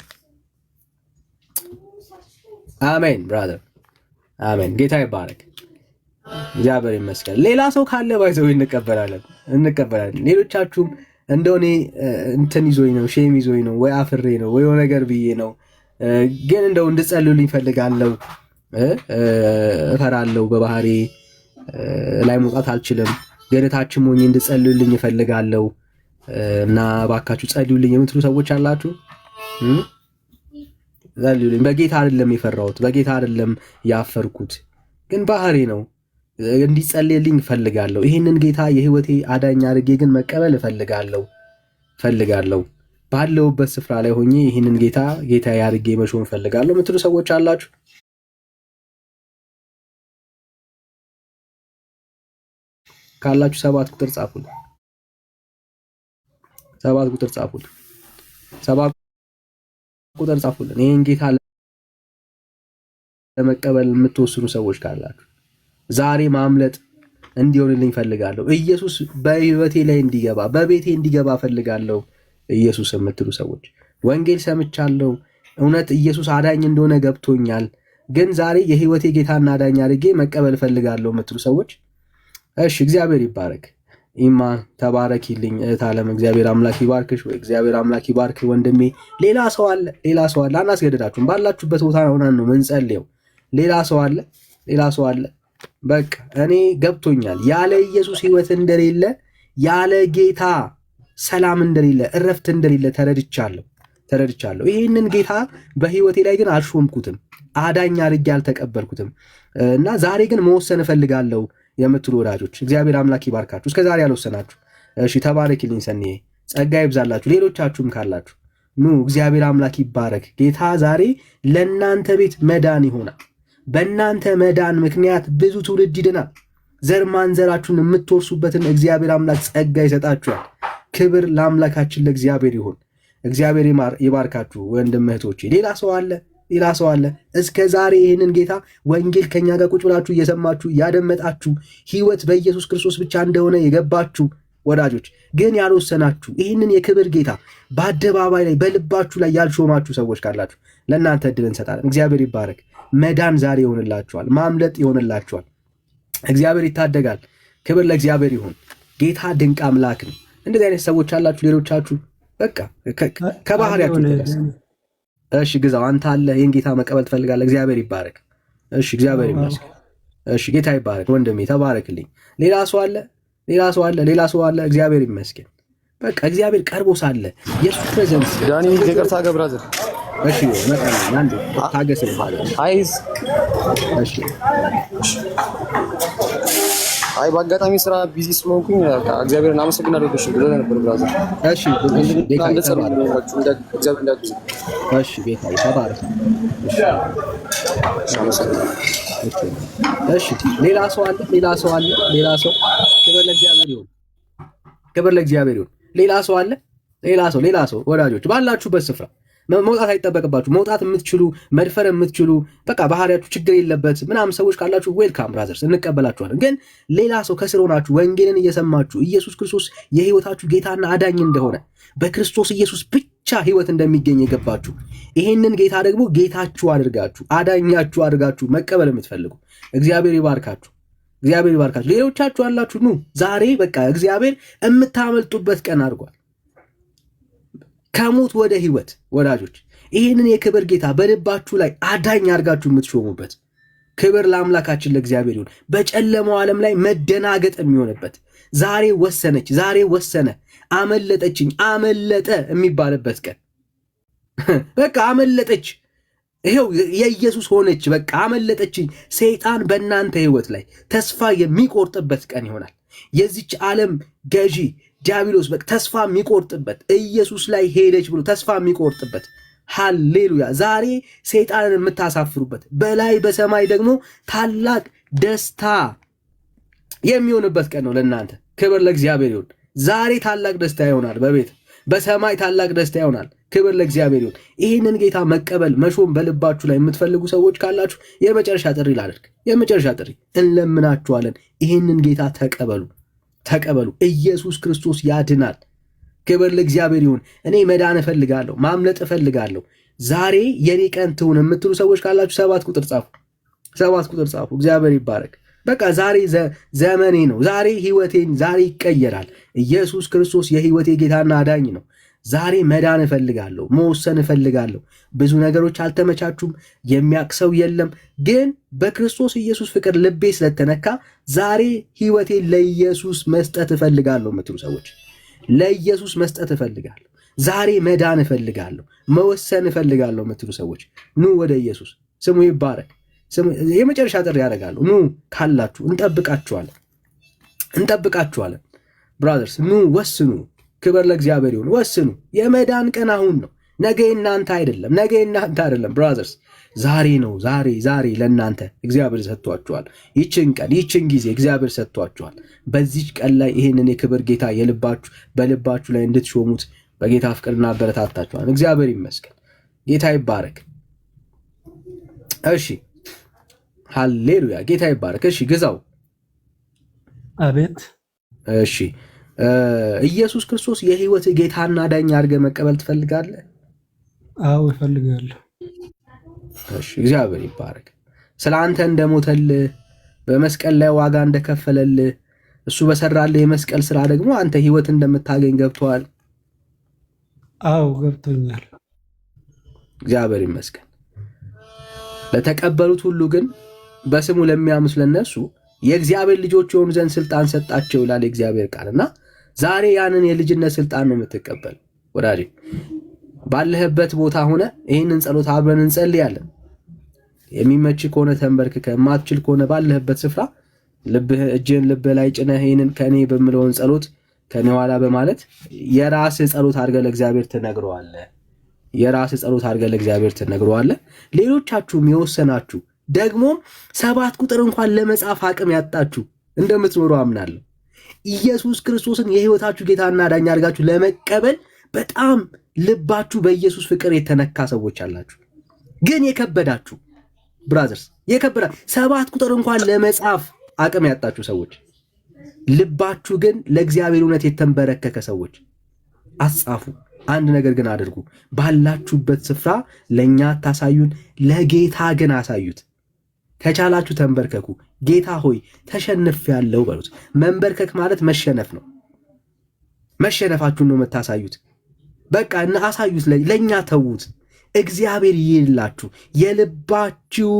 አሜን። ብራዘር አሜን። ጌታ ይባረክ። እግዚአብሔር ይመስገን። ሌላ ሰው ካለ ባይዘው እንቀበላለን። ሌሎቻችሁም እንደኔ እንትን ይዞኝ ነው ሼም ይዞኝ ነው ወይ አፍሬ ነው ወይ ነገር ብዬ ነው ግን እንደው እንድጸልዩልኝ ፈልጋለሁ። እፈራለሁ። በባህሪ ላይ መውጣት አልችልም። ገነታችን ሆኜ እንድጸልዩልኝ እፈልጋለሁ እና ባካችሁ ጸልዩልኝ የምትሉ ሰዎች አላችሁ። ጸልዩልኝ። በጌታ አይደለም የፈራሁት፣ በጌታ አይደለም ያፈርኩት፣ ግን ባህሪ ነው። እንዲጸልይልኝ እፈልጋለሁ። ይህንን ጌታ የህይወቴ አዳኝ አድርጌ ግን መቀበል እፈልጋለሁ። ባለውበት ስፍራ ላይ ሆኜ ይህንን ጌታ ያድርጌ መሾም እፈልጋለሁ የምትሉ ሰዎች አላችሁ። ካላችሁ 7 ቁጥር ጻፉልኝ። 7 ቁጥር ጻፉልኝ። 7 ቁጥር ጻፉልኝ። ይህን ጌታ ለመቀበል የምትወስኑ ሰዎች ካላችሁ ዛሬ ማምለጥ እንዲሆንልኝ ፈልጋለሁ። ኢየሱስ በህይወቴ ላይ እንዲገባ በቤቴ እንዲገባ ፈልጋለሁ። ኢየሱስ የምትሉ ሰዎች ወንጌል ሰምቻለሁ፣ እውነት ኢየሱስ አዳኝ እንደሆነ ገብቶኛል፣ ግን ዛሬ የህይወቴ ጌታና አዳኝ አድርጌ መቀበል ፈልጋለሁ የምትሉ ሰዎች እሺ፣ እግዚአብሔር ይባረክ። ኢማ ተባረኪልኝ እህት ዓለም። እግዚአብሔር አምላክ ይባርክሽ። ወይ እግዚአብሔር አምላክ ይባርክ ወንድሜ። ሌላ ሰው አለ። አናስገድዳችሁም። ባላችሁበት ቦታ ሆነን ነው ምንጸልየው። ሌላ ሰው አለ። በቃ እኔ ገብቶኛል። ያለ ኢየሱስ ህይወት እንደሌለ፣ ያለ ጌታ ሰላም እንደሌለ፣ እረፍት እንደሌለ ተረድቻለሁ። ይህንን ጌታ በህይወቴ ላይ ግን አልሾምኩትም፣ አዳኝ አድርጌ አልተቀበልኩትም እና ዛሬ ግን መወሰን እፈልጋለሁ የምትሉ ወዳጆች እግዚአብሔር አምላክ ይባርካችሁ። እስከ ዛሬ ያልወሰናችሁ እሺ፣ ተባረክልኝ ሰንዬ፣ ጸጋ ይብዛላችሁ። ሌሎቻችሁም ካላችሁ ኑ፣ እግዚአብሔር አምላክ ይባረክ። ጌታ ዛሬ ለእናንተ ቤት መዳን ይሆናል። በእናንተ መዳን ምክንያት ብዙ ትውልድ ይድናል። ዘር ማንዘራችሁን የምትወርሱበትን እግዚአብሔር አምላክ ጸጋ ይሰጣችኋል። ክብር ለአምላካችን ለእግዚአብሔር ይሁን። እግዚአብሔር ይባርካችሁ ወንድም እህቶቼ። ሌላ ሰው አለ። እስከ ዛሬ ይህንን ጌታ ወንጌል ከኛ ጋር ቁጭ ብላችሁ እየሰማችሁ ያደመጣችሁ፣ ህይወት በኢየሱስ ክርስቶስ ብቻ እንደሆነ የገባችሁ ወዳጆች ግን ያልወሰናችሁ፣ ይህንን የክብር ጌታ በአደባባይ ላይ በልባችሁ ላይ ያልሾማችሁ ሰዎች ካላችሁ ለእናንተ እድል እንሰጣለን። እግዚአብሔር ይባረክ። መዳን ዛሬ ይሆንላችኋል። ማምለጥ ይሆንላችኋል። እግዚአብሔር ይታደጋል። ክብር ለእግዚአብሔር ይሁን። ጌታ ድንቅ አምላክ ነው። እንደዚህ አይነት ሰዎች አላችሁ። ሌሎቻችሁ በቃ ከባህሪያችሁ ተነሳ። እሺ ግዛው አንተ አለ ይህን ጌታ መቀበል ትፈልጋለህ። እግዚአብሔር ይባረክ። እሺ እግዚአብሔር ይመስገን። እሺ ጌታ ይባረክ። ወንድሜ ተባረክልኝ። ሌላ ሰው አለ። እግዚአብሔር ይመስገን። በቃ እግዚአብሔር ቀርቦ ሳለ የሱ ፕሬዘንስ ዳኒ ይቅርታ ገብራዘር እሺ መጣና አንዴ ታገስ ይባላል። አይስ እሺ አይ በአጋጣሚ ስራ ቢዚ ስለሆንኩኝ እግዚአብሔርን አመሰግናለሁ ብሎ ነበር ብራዘር። እሺ ጌታ ይባረክ። እሺ ሌላ ሰው ክብር ለእግዚአብሔር ይሁን። ሌላ ሰው ወዳጆች ባላችሁበት ስፍራ መውጣት አይጠበቅባችሁ። መውጣት የምትችሉ መድፈር የምትችሉ በቃ ባህሪያችሁ ችግር የለበት ምናምን ሰዎች ካላችሁ ዌልካም ብራዘርስ፣ እንቀበላችኋለን። ግን ሌላ ሰው ከስር ሆናችሁ ወንጌልን እየሰማችሁ ኢየሱስ ክርስቶስ የህይወታችሁ ጌታና አዳኝ እንደሆነ በክርስቶስ ኢየሱስ ብቻ ብቻ ህይወት እንደሚገኝ የገባችሁ ይሄንን ጌታ ደግሞ ጌታችሁ አድርጋችሁ አዳኛችሁ አድርጋችሁ መቀበል የምትፈልጉ እግዚአብሔር ይባርካችሁ። እግዚአብሔር ይባርካችሁ። ሌሎቻችሁ አላችሁ ኑ ዛሬ በቃ እግዚአብሔር የምታመልጡበት ቀን አድርጓል። ከሞት ወደ ህይወት ወዳጆች፣ ይህንን የክብር ጌታ በልባችሁ ላይ አዳኝ አድርጋችሁ የምትሾሙበት ክብር ለአምላካችን ለእግዚአብሔር ይሁን። በጨለማው ዓለም ላይ መደናገጥ የሚሆንበት ዛሬ ወሰነች፣ ዛሬ ወሰነ፣ አመለጠችኝ፣ አመለጠ የሚባልበት ቀን በቃ አመለጠች፣ ይሄው የኢየሱስ ሆነች፣ በቃ አመለጠችኝ። ሰይጣን በእናንተ ህይወት ላይ ተስፋ የሚቆርጥበት ቀን ይሆናል። የዚች ዓለም ገዢ ዲያብሎስ በቃ ተስፋ የሚቆርጥበት ኢየሱስ ላይ ሄደች ብሎ ተስፋ የሚቆርጥበት ሃሌሉያ። ዛሬ ሰይጣንን የምታሳፍሩበት በላይ በሰማይ ደግሞ ታላቅ ደስታ የሚሆንበት ቀን ነው ለእናንተ። ክብር ለእግዚአብሔር ይሁን። ዛሬ ታላቅ ደስታ ይሆናል በቤት በሰማይ ታላቅ ደስታ ይሆናል። ክብር ለእግዚአብሔር ይሁን። ይህንን ጌታ መቀበል መሾም በልባችሁ ላይ የምትፈልጉ ሰዎች ካላችሁ የመጨረሻ ጥሪ ላደርግ። የመጨረሻ ጥሪ እንለምናችኋለን። ይህንን ጌታ ተቀበሉ፣ ተቀበሉ። ኢየሱስ ክርስቶስ ያድናል። ክብር ለእግዚአብሔር ይሁን። እኔ መዳን እፈልጋለሁ፣ ማምለጥ እፈልጋለሁ፣ ዛሬ የኔ ቀን ትሁን የምትሉ ሰዎች ካላችሁ 7 ቁጥር ጻፉ፣ 7 ቁጥር ጻፉ። እግዚአብሔር ይባረክ። በቃ ዛሬ ዘመኔ ነው፣ ዛሬ ህይወቴን ዛሬ ይቀየራል። ኢየሱስ ክርስቶስ የህይወቴ ጌታና አዳኝ ነው። ዛሬ መዳን እፈልጋለሁ፣ መወሰን እፈልጋለሁ። ብዙ ነገሮች አልተመቻቹም፣ የሚያውቅ ሰው የለም። ግን በክርስቶስ ኢየሱስ ፍቅር ልቤ ስለተነካ ዛሬ ህይወቴን ለኢየሱስ መስጠት እፈልጋለሁ የምትሉ ሰዎች ለኢየሱስ መስጠት እፈልጋለሁ፣ ዛሬ መዳን እፈልጋለሁ፣ መወሰን እፈልጋለሁ የምትሉ ሰዎች ኑ ወደ ኢየሱስ። ስሙ ይባረክ። የመጨረሻ ጥሪ ያደርጋለሁ። ኑ ካላችሁ እንጠብቃችኋለን፣ እንጠብቃችኋለን። ብራዘርስ ኑ ወስኑ። ክብር ለእግዚአብሔር ይሁን። ወስኑ። የመዳን ቀን አሁን ነው። ነገ እናንተ አይደለም፣ ነገ እናንተ አይደለም ብራዘርስ። ዛሬ ነው። ዛሬ ለእናንተ እግዚአብሔር ሰጥቷችኋል። ይችን ቀን ይችን ጊዜ እግዚአብሔር ሰጥቷችኋል። በዚች ቀን ላይ ይህንን የክብር ጌታ በልባችሁ ላይ እንድትሾሙት በጌታ ፍቅር እናበረታታችኋል። እግዚአብሔር ይመስገን። ጌታ ይባረክ። እሺ ሃሌሉያ። ጌታ ይባረክ። እሺ ግዛው። አቤት። እሺ ኢየሱስ ክርስቶስ የህይወት ጌታና ዳኛ አድርገህ መቀበል ትፈልጋለህ? አዎ እፈልጋለሁ። እሺ እግዚአብሔር ይባረክ። ስለ አንተ እንደሞተልህ በመስቀል ላይ ዋጋ እንደከፈለልህ እሱ በሰራልህ የመስቀል ስራ ደግሞ አንተ ህይወት እንደምታገኝ ገብቶሃል? አዎ ገብቶኛል። እግዚአብሔር ይመስገን። ለተቀበሉት ሁሉ ግን በስሙ ለሚያምኑ ለነሱ የእግዚአብሔር ልጆች የሆኑ ዘንድ ስልጣን ሰጣቸው ይላል የእግዚአብሔር ቃልና ዛሬ ያንን የልጅነት ስልጣን ነው የምትቀበል። ወዳጄ ባለህበት ቦታ ሆነ ይህንን ጸሎት አብረን እንጸልያለን። የሚመች ከሆነ ተንበርክከ፣ የማትችል ከሆነ ባለህበት ስፍራ እጅህን ልብህ ላይ ጭነህ ይህንን ከኔ በምለውን ጸሎት ከኔ ኋላ በማለት የራስህ ጸሎት አድርገህ ለእግዚአብሔር ትነግረዋለህ። የራስህ ጸሎት አድርገህ ለእግዚአብሔር ትነግረዋለህ። ሌሎቻችሁም የወሰናችሁ ደግሞ 7 ቁጥር እንኳን ለመጻፍ አቅም ያጣችሁ እንደምትኖሩ አምናለሁ። ኢየሱስ ክርስቶስን የህይወታችሁ ጌታና ዳኛ አድርጋችሁ ለመቀበል በጣም ልባችሁ በኢየሱስ ፍቅር የተነካ ሰዎች አላችሁ። ግን የከበዳችሁ ብራዘርስ፣ የከበዳችሁ 7 ቁጥር እንኳን ለመጻፍ አቅም ያጣችሁ ሰዎች፣ ልባችሁ ግን ለእግዚአብሔር እውነት የተንበረከከ ሰዎች አጻፉ። አንድ ነገር ግን አድርጉ። ባላችሁበት ስፍራ ለእኛ አታሳዩን፣ ለጌታ ግን አሳዩት። ከቻላችሁ ተንበርከኩ። ጌታ ሆይ ተሸንፌያለሁ በሉት። መንበርከክ ማለት መሸነፍ ነው። መሸነፋችሁን ነው የምታሳዩት። በቃ እና አሳዩት፣ ለእኛ ተዉት። እግዚአብሔር ይላችሁ። የልባችሁ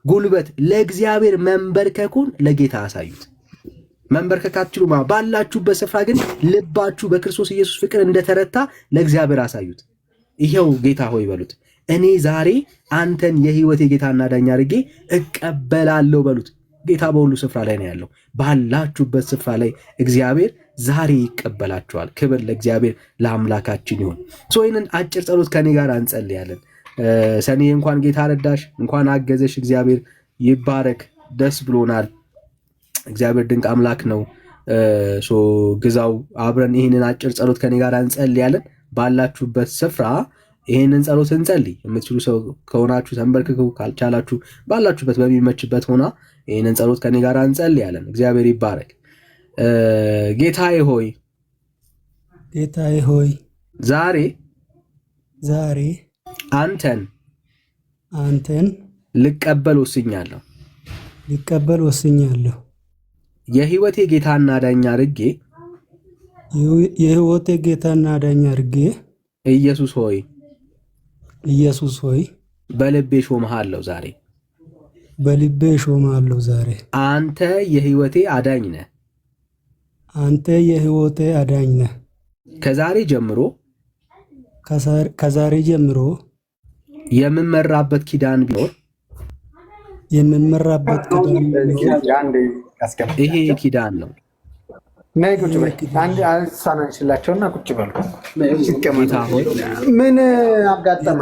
ጉልበት ለእግዚአብሔር መንበርከኩን ለጌታ አሳዩት። መንበርከካችሁ ባላችሁበት ስፍራ ግን ልባችሁ በክርስቶስ ኢየሱስ ፍቅር እንደተረታ ለእግዚአብሔር አሳዩት። ይሄው ጌታ ሆይ በሉት። እኔ ዛሬ አንተን የህይወቴ ጌታና ዳኛ አድርጌ እቀበላለሁ በሉት። ጌታ በሁሉ ስፍራ ላይ ነው ያለው። ባላችሁበት ስፍራ ላይ እግዚአብሔር ዛሬ ይቀበላችኋል። ክብር ለእግዚአብሔር ለአምላካችን ይሁን። ይህንን አጭር ጸሎት ከኔ ጋር እንጸልያለን። ሰኔ እንኳን ጌታ ረዳሽ፣ እንኳን አገዘሽ። እግዚአብሔር ይባረክ። ደስ ብሎናል። እግዚአብሔር ድንቅ አምላክ ነው። ግዛው አብረን ይህንን አጭር ጸሎት ከኔ ጋር እንጸልያለን። ባላችሁበት ስፍራ ይህንን ጸሎት እንጸልይ። የምትችሉ ሰው ከሆናችሁ ተንበርክኩ፣ ካልቻላችሁ ባላችሁበት በሚመችበት ሆና ይህንን ጸሎት ከኔ ጋር እንጸልያለን። እግዚአብሔር ይባረክ። ጌታዬ ሆይ ጌታዬ ሆይ ዛሬ ዛሬ አንተን ልቀበል ወስኛለሁ። የሕይወቴ ጌታና ዳኛ አድርጌ ኢየሱስ ሆይ በልቤ ሾምሃለሁ ዛሬ። አንተ የሕይወቴ አዳኝ ነህ። ከዛሬ ጀምሮ የምመራበት ኪዳን ቢኖር ይሄ ኪዳን ነው። ምን አጋጠመ?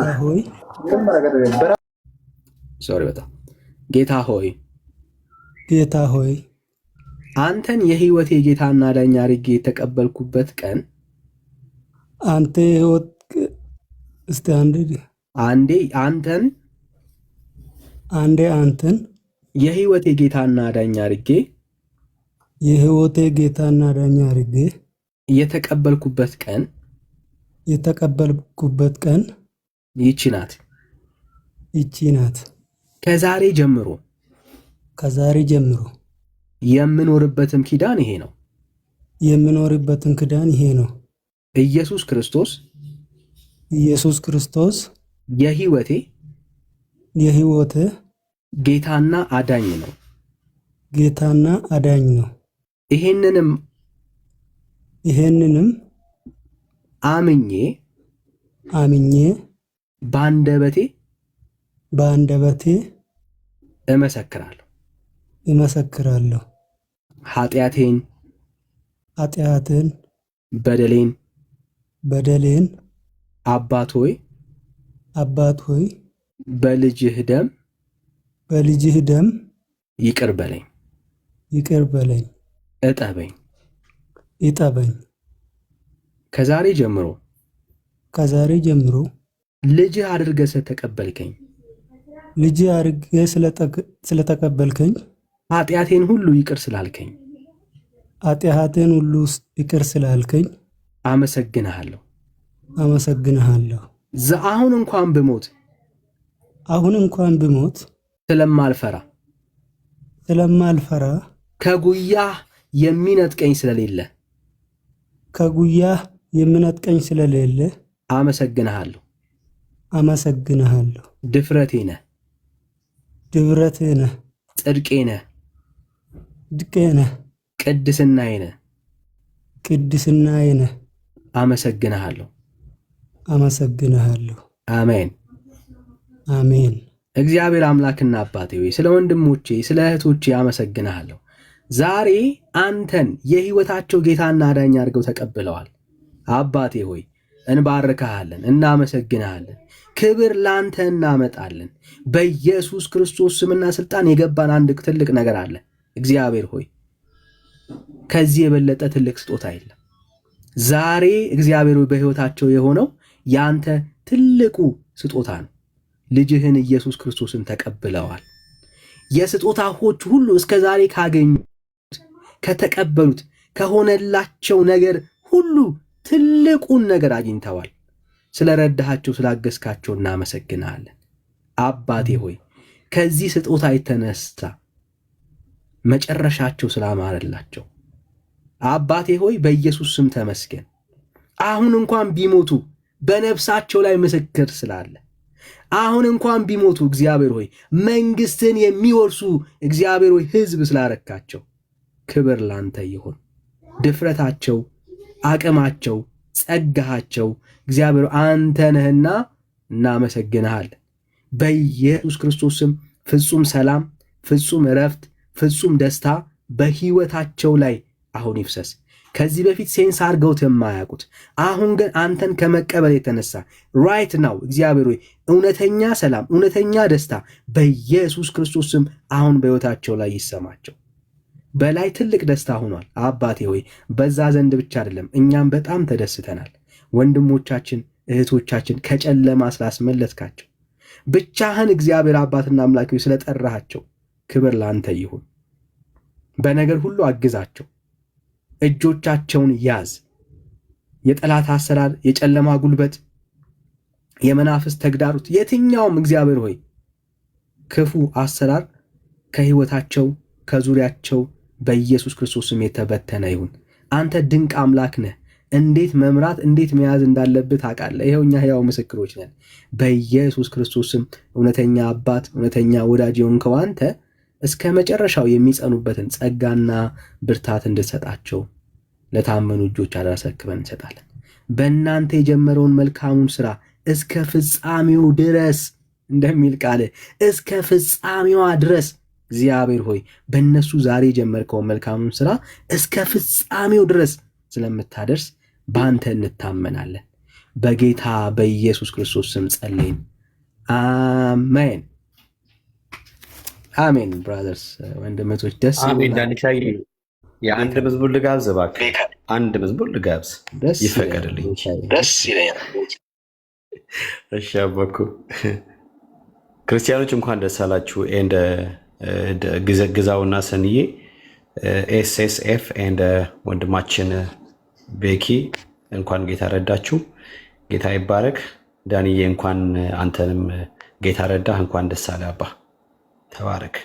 ጌታ ሆይ አንተን የሕይወቴ ጌታና ዳኛ አድርጌ የተቀበልኩበት ቀን አንተን የሕይወቴ ጌታና ዳኛ አድርጌ የተቀበልኩበት ቀን ይቺ ናት። ከዛሬ ጀምሮ የምኖርበትም ኪዳን ይሄ ነው። ኢየሱስ ክርስቶስ የሕይወቴ ጌታና አዳኝ ነው። ይሄንንም አምኜ በአንደበቴ እመሰክራለሁ። ኃጢአቴን፣ በደሌን አባት ሆይ በልጅህ ደም ይቅር በለኝ፣ እጠበኝ። ከዛሬ ጀምሮ ልጅህ አድርገህ ስለተቀበልከኝ ኃጢአቴን ሁሉ ይቅር ስላልከኝ አመሰግንሃለሁ። አሁን እንኳን ብሞት ስለማልፈራ ከጉያህ የሚነጥቀኝ ስለሌለ አመሰግንሃለሁ። ድፍረቴ ነህ፣ ጽድቄ ነህ፣ ቅድስናዬ ነህ። አመሰግንሃለሁ። አሜን። እግዚአብሔር አምላክና አባቴ ሆይ ስለ ወንድሞቼ ስለ እህቶቼ አመሰግንሃለሁ። ዛሬ አንተን የሕይወታቸው ጌታና አዳኝ አድርገው ተቀብለዋል። አባቴ ሆይ እንባርክሃለን፣ እናመሰግንሃለን። ክብር ላንተ እናመጣለን። በኢየሱስ ክርስቶስ ስምና ስልጣን የገባን አንድ ትልቅ ነገር አለ። እግዚአብሔር ሆይ ከዚህ የበለጠ ትልቅ ስጦታ የለም። ዛሬ እግዚአብሔር ሆይ በሕይወታቸው የሆነው ያንተ ትልቁ ስጦታ ነው። ልጅህን ኢየሱስ ክርስቶስን ተቀብለዋል። የስጦታዎች ሁሉ እስከ ዛሬ ካገኙት፣ ከተቀበሉት፣ ከሆነላቸው ነገር ሁሉ ትልቁን ነገር አግኝተዋል። ስለረዳሃቸው፣ ስላገዝካቸው እናመሰግናለን። አባቴ ሆይ ከዚህ ስጦታ የተነሳ መጨረሻቸው ስላማረላቸው አባቴ ሆይ በኢየሱስ ስም ተመስገን። አሁን እንኳን ቢሞቱ በነፍሳቸው ላይ ምስክር ስላለ፣ አሁን እንኳን ቢሞቱ እግዚአብሔር ሆይ መንግስትን የሚወርሱ እግዚአብሔር ሆይ ሕዝብ ስላረካቸው ክብር ላንተ ይሁን። ድፍረታቸው፣ አቅማቸው፣ ጸጋሃቸው እግዚአብሔር አንተ ነህና እናመሰግንሃለን። በኢየሱስ ክርስቶስ ስም ፍጹም ሰላም፣ ፍጹም እረፍት፣ ፍጹም ደስታ በሕይወታቸው ላይ አሁን ይፍሰስ። ከዚህ በፊት ሴንስ አድርገውት የማያውቁት አሁን ግን አንተን ከመቀበል የተነሳ ራይት ናው እግዚአብሔር ሆይ እውነተኛ ሰላም፣ እውነተኛ ደስታ በኢየሱስ ክርስቶስ ስም አሁን በሕይወታቸው ላይ ይሰማቸው። በላይ ትልቅ ደስታ ሆኗል። አባቴ ሆይ በዛ ዘንድ ብቻ አይደለም፣ እኛም በጣም ተደስተናል። ወንድሞቻችን እህቶቻችን ከጨለማ ስላስመለጥካቸው ብቻህን እግዚአብሔር አባትና አምላክ ሆይ ስለጠራሃቸው ክብር ላንተ ይሁን። በነገር ሁሉ አግዛቸው፣ እጆቻቸውን ያዝ። የጠላት አሰራር፣ የጨለማ ጉልበት የመናፍስት ተግዳሮት የትኛውም እግዚአብሔር ሆይ ክፉ አሰራር ከህይወታቸው ከዙሪያቸው በኢየሱስ ክርስቶስ ስም የተበተነ ይሁን። አንተ ድንቅ አምላክ ነህ። እንዴት መምራት እንዴት መያዝ እንዳለብህ ታውቃለህ። ይኸው እኛ ሕያው ምስክሮች ነን። በኢየሱስ ክርስቶስ ስም እውነተኛ አባት እውነተኛ ወዳጅ የሆንከው አንተ እስከ መጨረሻው የሚጸኑበትን ጸጋና ብርታት እንድትሰጣቸው ለታመኑ እጆች አላሰክበን እንሰጣለን። በእናንተ የጀመረውን መልካሙን ስራ እስከ ፍጻሜው ድረስ እንደሚል ቃል እስከ ፍጻሜዋ ድረስ እግዚአብሔር ሆይ በእነሱ ዛሬ የጀመርከውን መልካሙን ስራ እስከ ፍጻሜው ድረስ ስለምታደርስ በአንተ እንታመናለን። በጌታ በኢየሱስ ክርስቶስ ስም ጸለይን። አሜን አሜን። ብራዘርስ ወንድሞች ደስ ዳንሻይ የአንድ መዝሙር ልጋብዝ እባክህ፣ አንድ መዝሙር ልጋብዝ ይፈቀድልኝ? ደስ ይለኛል። እሺ አባኩ ክርስቲያኖች እንኳን ደስ አላችሁ። ኤንድ ግዛውና ሰንዬ ኤስኤስኤፍ ኤንድ ወንድማችን ቤኪ እንኳን ጌታ ረዳችሁ። ጌታ ይባረክ። ዳንዬ እንኳን አንተንም ጌታ ረዳህ። እንኳን ደስ አለ አባ። ተባረክ።